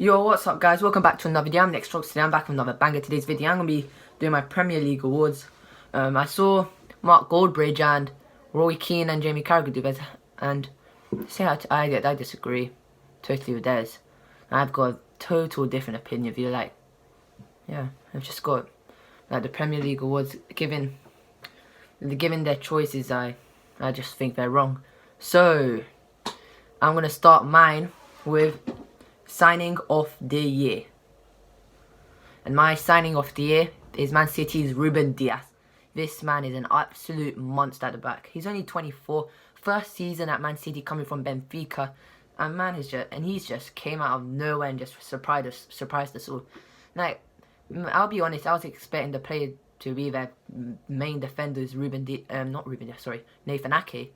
Yo, what's up guys? Welcome back to another video. I'm Nextrox. Today I'm back with another banger. Today's video I'm going to be doing my Premier League awards. I saw Mark Goldbridge and Roy Keane and Jamie Carragher do better, and I disagree totally with theirs. I've got a total different opinion of you. I've just got the Premier League awards given their choices. I just think they're wrong. So I'm going to start mine with signing of the year. And my signing of the year is Man City's Ruben Dias. This man is an absolute monster at the back. He's only 24. First season at Man City, coming from Benfica. And he's just came out of nowhere and just surprised us all. Like, I'll be honest, I was expecting the player to be their main defenders, Nathan Ake.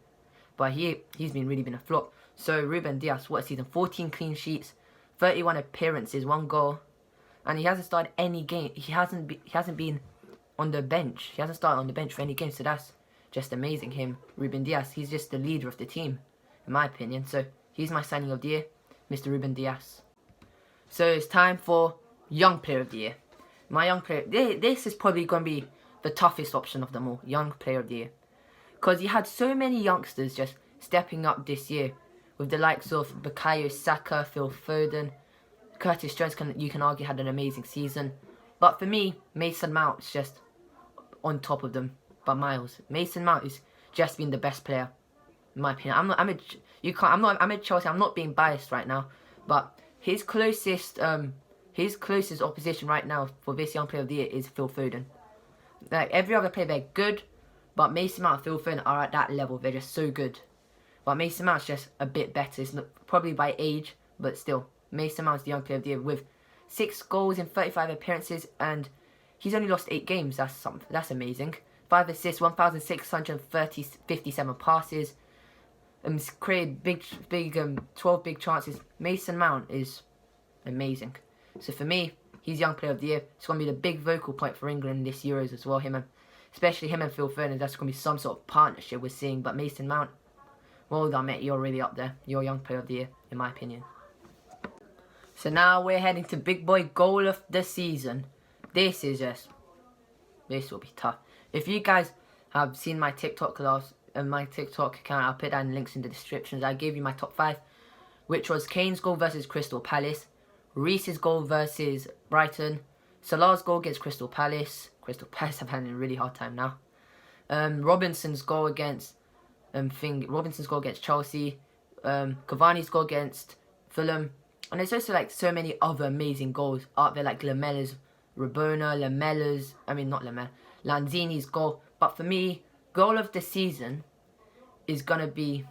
But he's really been a flop. So Ruben Dias, what season? 14 clean sheets, 31 appearances, 1 goal, and he hasn't started any game. He hasn't been on the bench. He hasn't started on the bench for any game. So that's just amazing. Ruben Dias. He's just the leader of the team, in my opinion. So he's my signing of the year, Mr. Ruben Dias. So it's time for Young Player of the Year. My young player. This is probably going to be the toughest option of them all. Young Player of the Year, because you had so many youngsters just stepping up this year, with the likes of Bukayo Saka, Phil Foden, Curtis Jones. You can argue had an amazing season, but for me, Mason Mount is just on top of them by miles. Mason Mount is just been the best player, in my opinion. I'm a Chelsea. I'm not being biased right now, but his closest opposition right now for this Young Player of the Year is Phil Foden. Like, every other player, they're good, but Mason Mount and Phil Foden are at that level. They're just so good. But Mason Mount's just a bit better. It's not, probably by age, but still. Mason Mount's the Young Player of the Year with 6 goals in 35 appearances, and he's only lost 8 games. That's amazing. 5 assists, 1,657 passes, created 12 big chances. Mason Mount is amazing. So for me, he's Young Player of the Year. It's going to be the big vocal point for England this Euros as well. Especially him and Phil Foden. That's going to be some sort of partnership we're seeing. But Mason Mount, well done, mate. You're really up there. You're Young Player of the Year, in my opinion. So now we're heading to Big Boy Goal of the Season. This will be tough. If you guys have seen my TikTok account, I'll put down links in the descriptions. I gave you my top 5, which was Kane's goal versus Crystal Palace, Reece's goal versus Brighton, Salah's goal against Crystal Palace. Crystal Palace have had a really hard time now. Robinson's goal against Chelsea, Cavani's goal against Fulham, and there's also like so many other amazing goals out there, like Lanzini's goal. But for me, goal of the season is gonna be,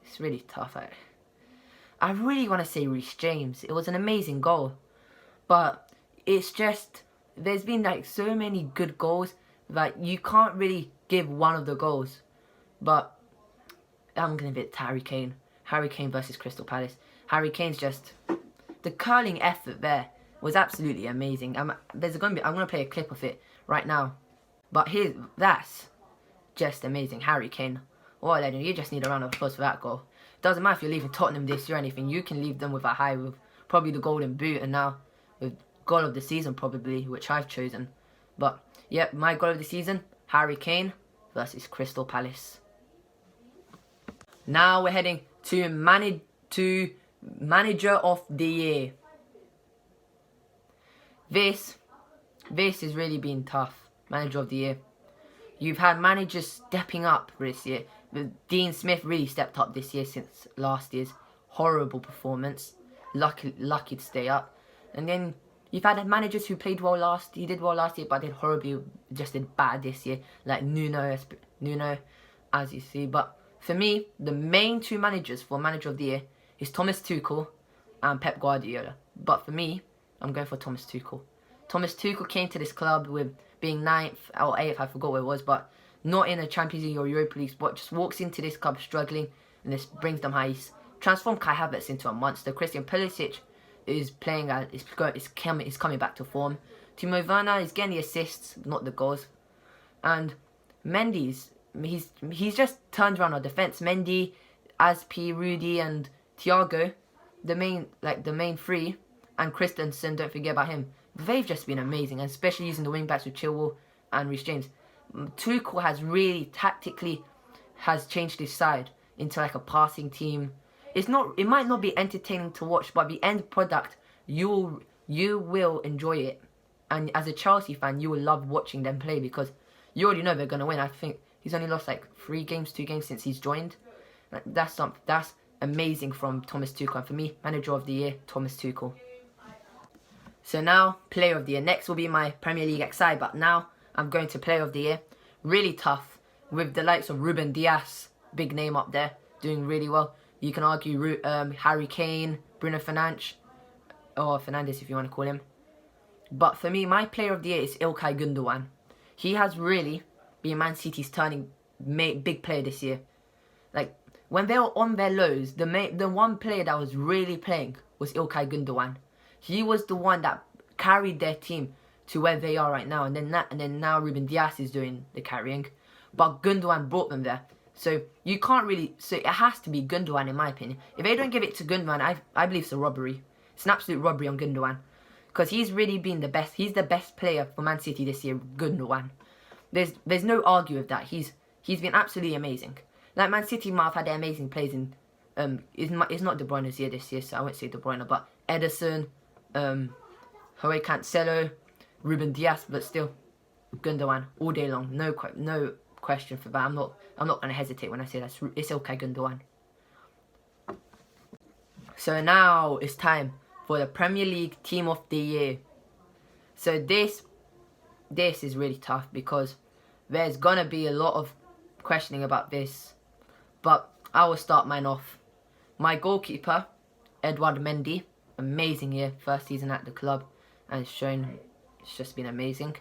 it's really tough. I really want to say Reece James. It was an amazing goal, but it's just, there's been like so many good goals that you can't really give one of the goals. But I'm going to pick Harry Kane. Harry Kane versus Crystal Palace. Harry Kane's just, the curling effort there was absolutely amazing. I'm going to play a clip of it right now. But that's just amazing. Harry Kane, what a legend. You just need a round of applause for that goal. Doesn't matter if you're leaving Tottenham this year or anything. You can leave them with probably the Golden Boot, and now with goal of the season probably, which I've chosen. But yep, my goal of the season, Harry Kane versus Crystal Palace. Now we're heading to Manager of the Year. This has really been tough. Manager of the Year. You've had managers stepping up this year. Dean Smith really stepped up this year since last year's horrible performance. Lucky to stay up. And then you've had managers who played well last year, but did bad this year, like Nuno, as you see. But for me, the main 2 managers for Manager of the Year is Thomas Tuchel and Pep Guardiola. But for me, I'm going for Thomas Tuchel. Thomas Tuchel came to this club with being 9th or 8th, I forgot what it was, but not in the Champions League or Europa League, but just walks into this club struggling, and this brings them high. He's transformed Kai Havertz into a monster. Christian Pulisic is coming back to form. Timo Werner is getting the assists, not the goals. And Mendy's he's just turned around our defence. Mendy, Aspi, Rudy, and Thiago, the main 3, And Christensen, don't forget about him. They've just been amazing, and especially using the wing backs with Chilwell and Reece James. Tuchel has really tactically has changed his side into like a passing team. It might not be entertaining to watch, but the end product, you will enjoy it. And as a Chelsea fan, you will love watching them play because you already know they're gonna win. I think he's only lost like 2 games since he's joined. Like, that's amazing from Thomas Tuchel. And for me, manager of the year, Thomas Tuchel. So now, player of the year. Next will be my Premier League XI, but now I'm going to player of the year. Really tough with the likes of Ruben Dias, big name up there, doing really well. You can argue Harry Kane, Bruno Fernandes, or Fernandes if you want to call him. But for me, my player of the year is Ilkay Gundogan. He has really been Man City's big player this year. Like, when they were on their lows, the one player that was really playing was Ilkay Gundogan. He was the one that carried their team to where they are right now. And then now Ruben Dias is doing the carrying. But Gundogan brought them there. So you can't really... So it has to be Gundogan in my opinion. If they don't give it to Gundogan, I believe it's a robbery. It's an absolute robbery on Gundogan. Because he's really been the best. He's the best player for Man City this year, Gundogan. There's no argue with that. He's been absolutely amazing. Like, Man City might have had their amazing plays in... It's not De Bruyne's year this year, so I won't say De Bruyne. But Ederson, Jorge Cancelo, Ruben Dias, but still, Gundogan all day long. No question for that. I'm not going to hesitate when I say that. It's okay, Gundogan. So now it's time for the Premier League Team of the Year. So this is really tough because there's gonna be a lot of questioning about this, but I will start mine off. My goalkeeper, Edouard Mendy, amazing year, first season at the club, and it's just been amazing.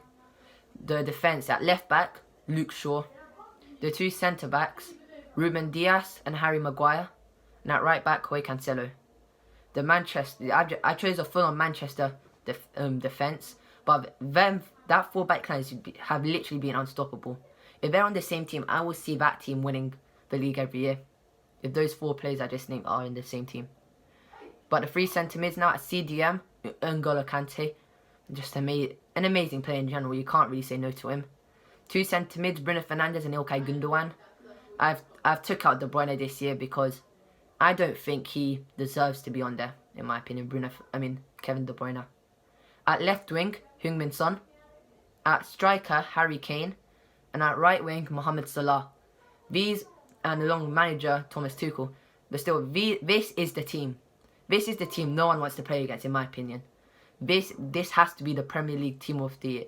The defence at left back, Luke Shaw. The 2 centre backs, Ruben Dias and Harry Maguire, and at right back, Jorge Cancelo. The Manchester, I chose a full-on Manchester defence, but that 4-back line have literally been unstoppable. If they're on the same team, I will see that team winning the league every year. If those 4 players I just named are in the same team. But the 3 centre mids now at CDM, N'Golo Kante, just an amazing player in general. You can't really say no to him. 2 centre mids, Bruno Fernandes and Ilkay Gundogan. I've took out De Bruyne this year because I don't think he deserves to be on there, in my opinion. Kevin De Bruyne. At left wing, Heung-min Son. At striker, Harry Kane. And at right wing, Mohamed Salah. These, and along manager, Thomas Tuchel. But still, this is the team. This is the team no one wants to play against, in my opinion. This has to be the Premier League Team of the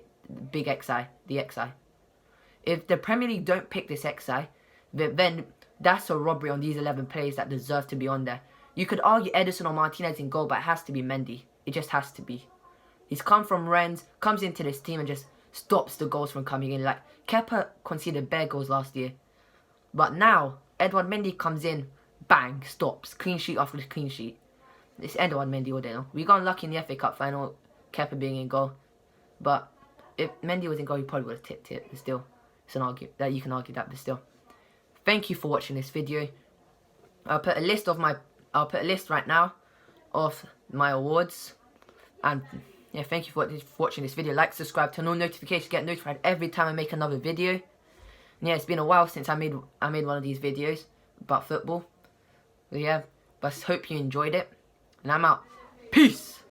Big XI, the XI. If the Premier League don't pick this XI, then that's a robbery on these 11 players that deserve to be on there. You could argue Ederson or Martinez in goal, but it has to be Mendy. It just has to be. He's come from Rennes, comes into this team and just stops the goals from coming in. Like, Kepa conceded bare goals last year. But now, Edouard Mendy comes in, bang, stops. Clean sheet after clean sheet. It's Edouard Mendy all day long. We got unlucky in the FA Cup final, Kepa being in goal. But if Mendy was in goal, he probably would have tipped it. But still, it's an argument that you can argue that, but still. Thank you for watching this video. I'll put a list right now of my awards. And yeah, thank you for watching this video. Like, subscribe, turn on notifications, get notified every time I make another video. And yeah, it's been a while since I made one of these videos about football. But yeah, but I hope you enjoyed it. And I'm out. Peace!